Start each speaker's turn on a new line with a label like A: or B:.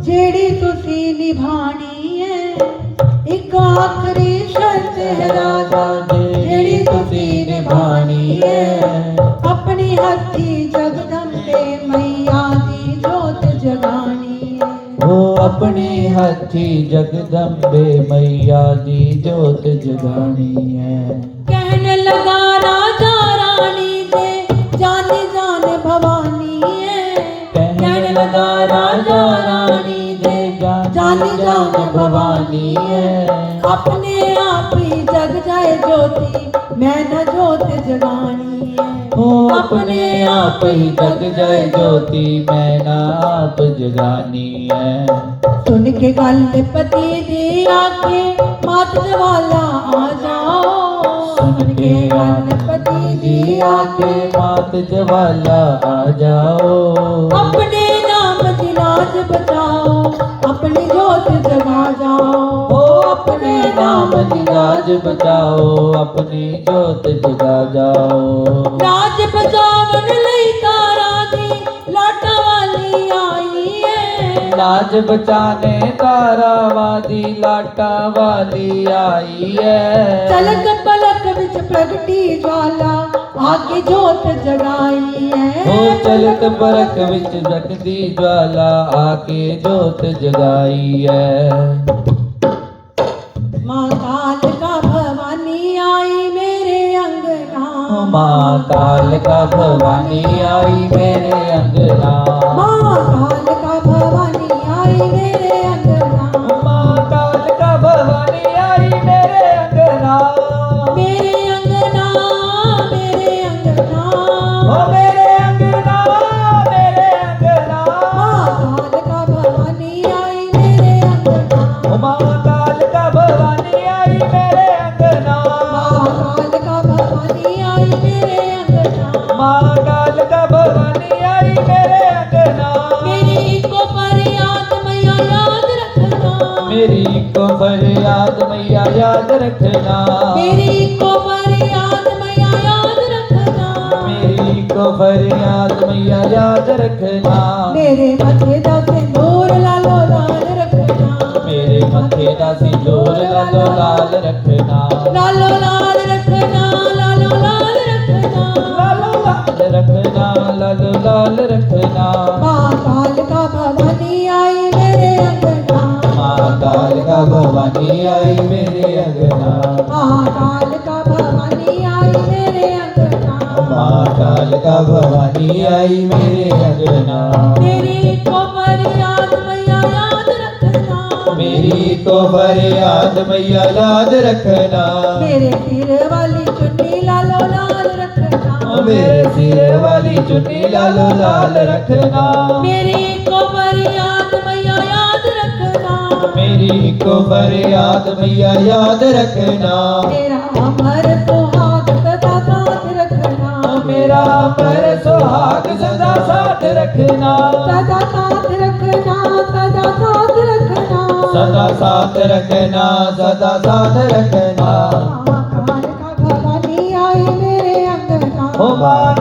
A: जेड़ी तुसी निभानी है एक आखरी शर्त है राजा, जेड़ी तुसी निभानी है अपनी हथी जगदम्बे मैया दी जोत जगानी है।
B: ओ अपनी हथी जगदम्बे मैया दी जोत जगानी है।
A: कहने लगा राजा रानी दे जानी जान भवानी है, कहने लगा राजा रानी दे जानी जान भवानी है। अपने आप ही जग जाए ज्योति मैं न जोत जगानी है।
B: ओ अपने आप ही जग जाए ज्योति मैं ना आप जगानी है।
A: सुन के गल पति दी आके मात जवाला आ जाओ, सुन के गल पति दी आके
B: मात जवाला आ जाओ।
A: अपने नाम की लाज बचाओ अपनी जोत जगा जाओ।
B: ओ अपने नाम की लाज बचाओ अपनी जोत जगा जाओ।
A: लाज बचावन लई तारा दी लाटा वाली आई है,
B: लाज बचाने तारावादी लाटा वाली आई है।
A: चलक पलक विच प्रगटी ज्वाला आके जोत जगाई है।
B: ओ चलत परक विच जगदी ज्वाला आके जोत जगाई है।
A: माँ काल का भवानी आई मेरे अंगना,
B: माँ काल का भवानी आई मेरे अंगना।
A: माँ काल का भवानी आई मेरे अंगना,
B: माँ काल का भवानी आई मेरे अंगना।
A: मेरे अंगना मेरे अंगना,
B: ओ मेरे अंगना मेरे अंगना।
A: माँ काल का भवानी आई मेरे अंगना,
B: ओ माँ काल का भवानी आई मेरे अंगना।
A: माँ काल का भवानी आई मेरे अंगना।
B: माँ काल का भवानी आई मेरे अंगना।
A: मेरी को फरियाद मैया याद रखना,
B: मेरी को फरियाद मैया याद रखना।
A: मेरी को फरियाद मैया याद रखना।
B: मेरी को फरियाद मैया याद रखना।
A: मेरे मथे दा सिंदूर लालो लाल रखना,
B: मेरे मथे दा सिंदूर लालो लाल रखना।
A: लालो लाल रखना, लालो लाल रखना।
B: लालो लाल रखना लालो लाल रखना।
A: माँ काल का भवानी आई मेरे अंगना,
B: माँ काल का भवानी आई मेरे अंगना।
A: माँ काल का भवानी आई मेरे अंगना।
B: माँ काल का भवानी आई मेरे अंगना।
A: मेरी को फरियाद मैया याद रखना,
B: मेरी को फरियाद मैया याद रखना।
A: मेरे सिर वाली चुन्नी लालो लाल रखना,
B: मेरे सिर वाली चुन्नी लालो लाल रखना।
A: मेरी को फरियाद मैया याद रखना,
B: मेरी को फरियाद मैया याद रखना।
A: मेरा अमर सुहाग सदा साथ रखना,
B: मेरा अमर सुहाग सदा साथ रखना।
A: सदा साथ रखना, सदा साथ रखना।
B: सदा साथ रखना सदा साथ रखना।
A: माँ काल का भवानी आई मेरे अंगना,
B: ओ माँ